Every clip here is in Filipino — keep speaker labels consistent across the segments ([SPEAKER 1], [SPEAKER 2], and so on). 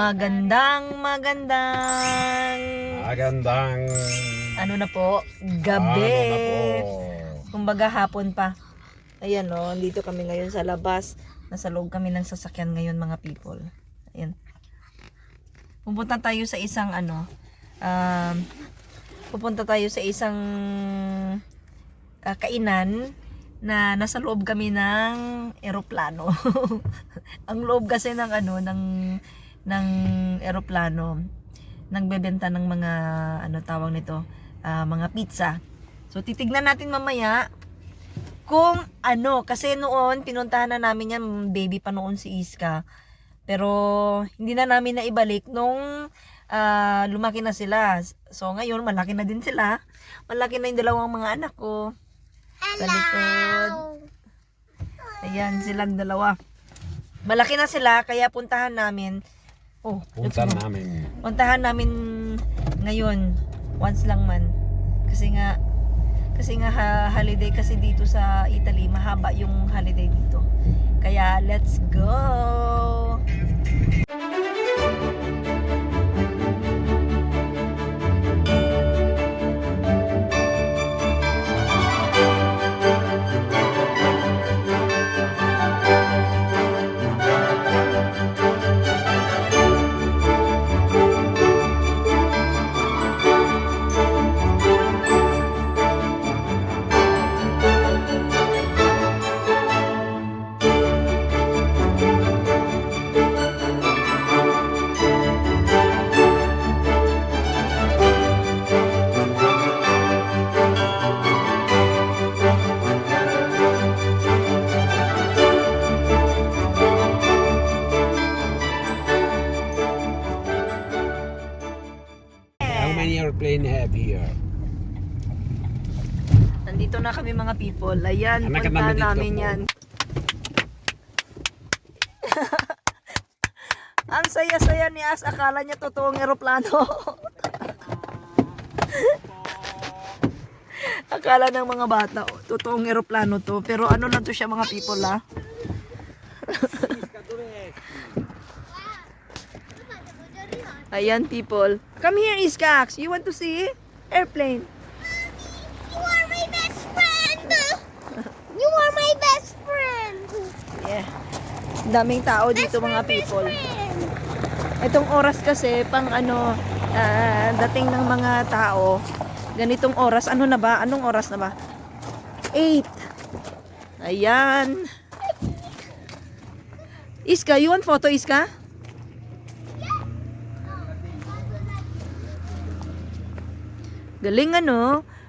[SPEAKER 1] Magandang
[SPEAKER 2] ano na po, gabi. Kumbaga hapon pa. Ayan o, dito kami ngayon sa labas. Nasa loob kami ng sasakyan ngayon mga people. Ayan. Pupunta tayo sa isang kainan na nasa loob kami ng eroplano. Ang loob kasi ng ng eroplano nagbebenta ng mga tawag nito, mga pizza. So titignan natin mamaya kung kasi noon pinuntahan na namin yan, baby pa noon si Iska. Pero hindi na namin naibalik nung lumaki na sila. So ngayon malaki na din sila. Malaki na yung dalawang mga anak ko. Sa likod. Ayan silang dalawa. Malaki na sila kaya puntahan namin. Puntahan namin ngayon once lang man. Kasi nga holiday kasi dito sa Italy, mahaba yung holiday dito. Kaya let's go.
[SPEAKER 1] Airplane have here.
[SPEAKER 2] Nandito na kami mga people. Ayan, punta namin yan. Ang saya-saya ni As, akala niya totoong eroplano. Akala ng mga bata, totoong eroplano to. Pero ano lang to siya mga people ha. Ayan people. Come here Iskax. You want to see airplane?
[SPEAKER 3] You are my best friend. You are my best friend.
[SPEAKER 2] Yeah. Daming tao dito mga people. Itong oras kasi pang dating ng mga tao. Ganitong oras. Ano na ba? Anong oras na ba? 8. Ayan. Iska, you want photo Iska? Galing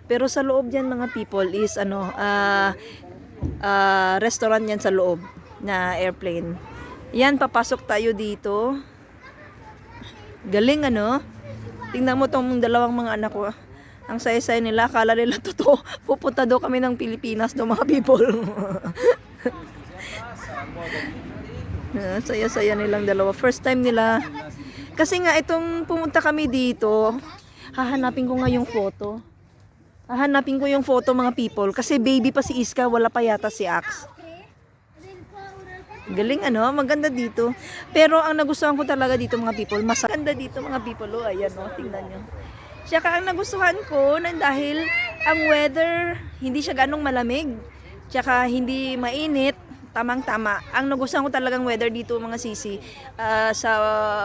[SPEAKER 2] pero sa loob diyan mga people is restaurant yan sa loob na airplane. Yan, papasok tayo dito. Galing Tingnan mo tong dalawang mga anak ko. Ang saya-saya nila, akala nila totoo. Pupunta daw kami ng Pilipinas do mga people. Saya-saya nilang dalawa. First time nila. Kasi nga itong pumunta kami dito, hahanapin ko nga yung photo. Hahanapin ko yung photo mga people. Kasi baby pa si Iska, wala pa yata si Ax. Galing maganda dito. Pero ang nagustuhan ko talaga dito mga people, mas maganda dito mga people. Ayan tingnan nyo. Tsaka ang nagustuhan ko, dahil ang weather, hindi siya ganong malamig. Tsaka hindi mainit. Tamang-tama. Ang nagustuhan ko talagang weather dito mga sisi, sa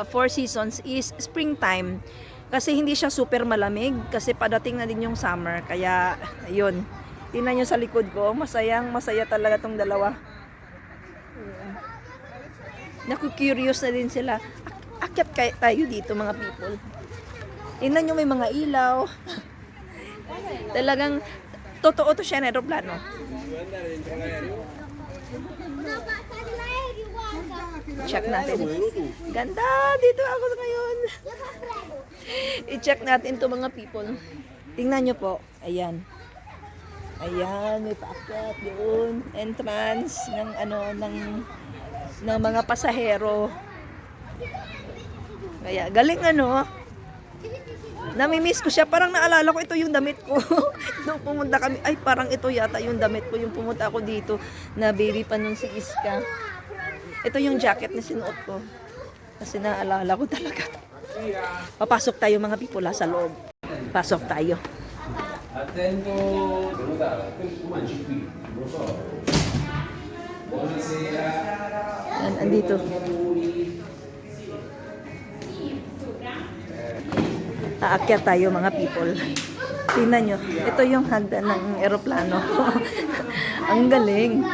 [SPEAKER 2] 4 seasons is springtime. Kasi hindi siya super malamig. Kasi padating na din yung summer. Kaya, ayun. Tingnan nyo sa likod ko. Masaya talaga tong dalawa. Naku-curious na din sila. Akyat tayo dito mga people. Tingnan nyo may mga ilaw. Talagang, totoo to siya na aeroplano. Check natin. Ganda! Dito ako ngayon. I-check natin to mga people. Tingnan nyo po. Ayan. Ayan, may paakyat doon. Entrance ng mga pasahero. Kaya, galing Namimiss ko siya. Parang naalala ko ito yung damit ko. Nung pumunta kami, ay parang ito yata yung damit ko. Yung pumunta ako dito na baby pa nun si Iska. Ito yung jacket na sinuot ko. Kasi naalala ko talaga. Papasok tayo mga people sa loob. Pasok tayo.
[SPEAKER 1] Attendo, tu mangi qui, lo so. Buonasera.
[SPEAKER 2] Yan, andito. Aakyat tayo mga people. Tingnan nyo. Ito yung hagdan ng eroplano. Ang galing.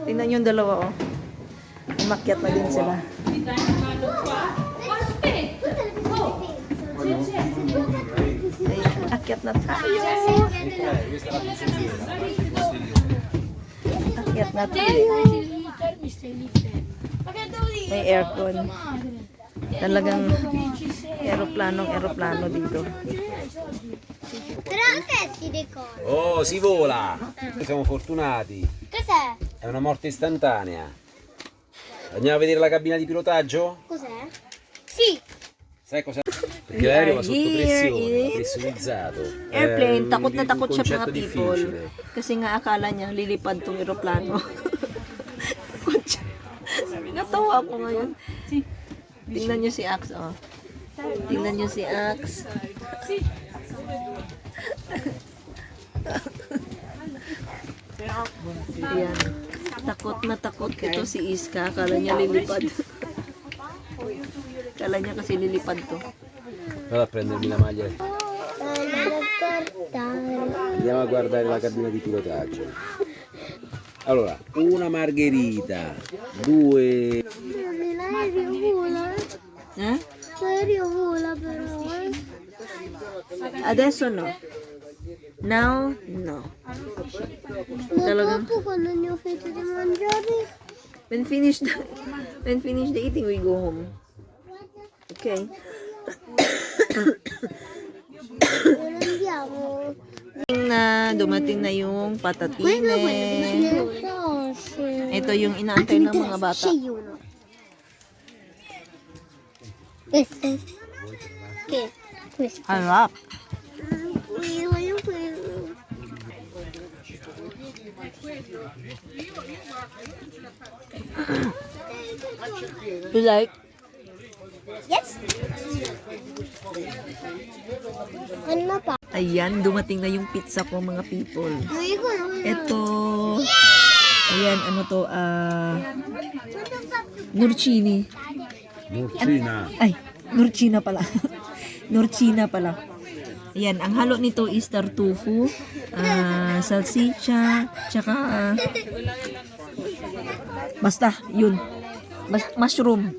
[SPEAKER 2] Tingnan nyo yung dalawa oh. Umakyat na din sila. Ay, akyat na tayo. Akyat na tayo. May aircon. Talagang eroplano dito.
[SPEAKER 3] Però anche si ricorda.
[SPEAKER 1] Oh, si vola! Siamo fortunati.
[SPEAKER 3] Cos'è?
[SPEAKER 1] È una morte istantanea. Andiamo a vedere la cabina di pilotaggio?
[SPEAKER 3] Cos'è? Sì.
[SPEAKER 1] Sai cosa? Perché l'aereo va sotto pressione, va
[SPEAKER 2] Here
[SPEAKER 1] pressurizzato.
[SPEAKER 2] Airplane,
[SPEAKER 1] È
[SPEAKER 2] takot na
[SPEAKER 1] un
[SPEAKER 2] takot siya mga
[SPEAKER 1] concetto
[SPEAKER 2] people.
[SPEAKER 1] difficile.
[SPEAKER 2] Kasi nga akala niya lilipad tong eroplano. Takot siya. Natawa ako ngayon. Tingnan niyo si Ax, oh. Tingnan niyo si Ax. Ayan. Takot na takot ito si Iska. Akala niya lilipad. Akala niya kasi lilipad to.
[SPEAKER 1] Vado a prendermi la maglia. Andiamo a guardare la cabina di pilotaggio. Allora, una margherita, due...
[SPEAKER 3] L'aereo vola.
[SPEAKER 2] Ha?
[SPEAKER 3] L'aereo vola però.
[SPEAKER 2] Adesso no. Now, no.
[SPEAKER 3] Ma
[SPEAKER 2] Talagang-
[SPEAKER 3] dopo quando ne ho finito di mangiare.
[SPEAKER 2] When finish the eating, we go home. Okay.
[SPEAKER 3] Non andiamo.
[SPEAKER 2] Dumating na yung patatine. Ito yung inaantay ng mga bata.
[SPEAKER 3] Scegli uno. Questo. Che? Questo.
[SPEAKER 2] Harap.
[SPEAKER 3] Io voglio quello.
[SPEAKER 2] You like?
[SPEAKER 3] Yes. Ano pa?
[SPEAKER 2] Ayan, dumating na yung pizza ko mga people.
[SPEAKER 3] Ay, ko na.
[SPEAKER 2] Ito. Ayan, ano to? Nurcini.
[SPEAKER 1] Murcina.
[SPEAKER 2] Ay, Nurcina pala. Nurcina pala. Ayan, ang halo nito is tartufo, salsicha, tsaka basta, yun. Mushroom.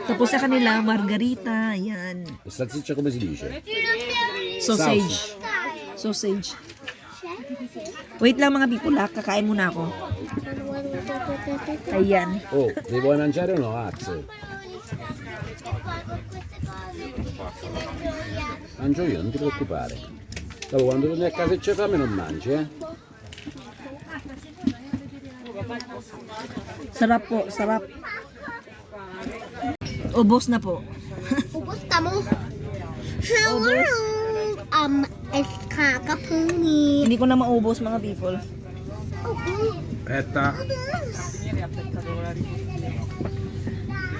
[SPEAKER 2] Tapos sa kanila, margarita, ayan.
[SPEAKER 1] Salsiccia come si dice?
[SPEAKER 2] Sausage. Sausage. Wait lang mga people, kakain muna ako. Ayan.
[SPEAKER 1] Oh, li vuoi mangiare o no, Ax? Mangio io, non ti preoccupare. Dopo quando torni a casa e c'è fame non mangi, eh?
[SPEAKER 2] Sarap po, sarap. Ubos na po.
[SPEAKER 3] Ubus ka mo. Kakapuni.
[SPEAKER 2] Hindi ko na maubos mga people.
[SPEAKER 1] Aspetta.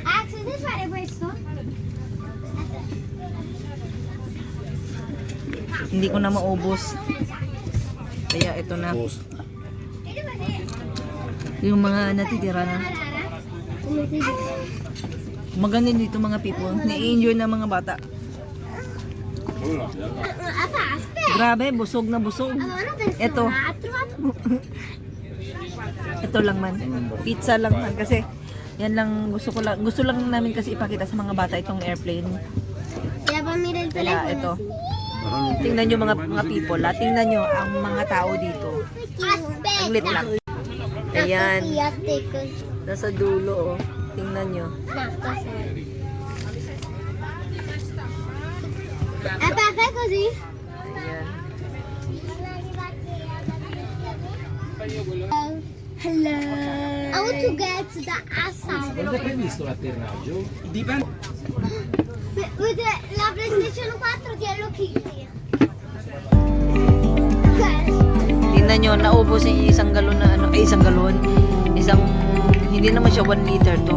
[SPEAKER 3] Ax, devi fare questo?
[SPEAKER 2] Hindi ko na maubos. Kaya ito na. Yung mga natitira na. Maganda dito mga people. Na-enjoy na mga bata.
[SPEAKER 3] Apa, aspetta.
[SPEAKER 2] Grabe, busog na busog.
[SPEAKER 3] Allora penso
[SPEAKER 2] Ito.
[SPEAKER 3] un altro.
[SPEAKER 2] Ito lang man. Pizza lang man. Kasi yan lang gusto lang namin kasi ipakita sa mga bata itong airplane.
[SPEAKER 3] Kaya pamira il
[SPEAKER 2] Kaya
[SPEAKER 3] telefono.
[SPEAKER 2] ito. Tingnan nyo mga people. Tingnan nyo ang mga tao dito.
[SPEAKER 3] Aspetta.
[SPEAKER 2] Ang lit lang. Ayan.
[SPEAKER 3] Aspetta così.
[SPEAKER 2] Nasa dulo oh. Tingnan nyo.
[SPEAKER 3] No, così. Fai così?
[SPEAKER 2] Ayan.
[SPEAKER 3] Hello. I want to get the assam.
[SPEAKER 1] Quando è previsto l'atterraggio? Dipende.
[SPEAKER 3] With la PlayStation 4 di Hello Kitty.
[SPEAKER 2] Tingnan nyo, naubos yung isang galon na isang galon. Hindi naman siya 1 liter to.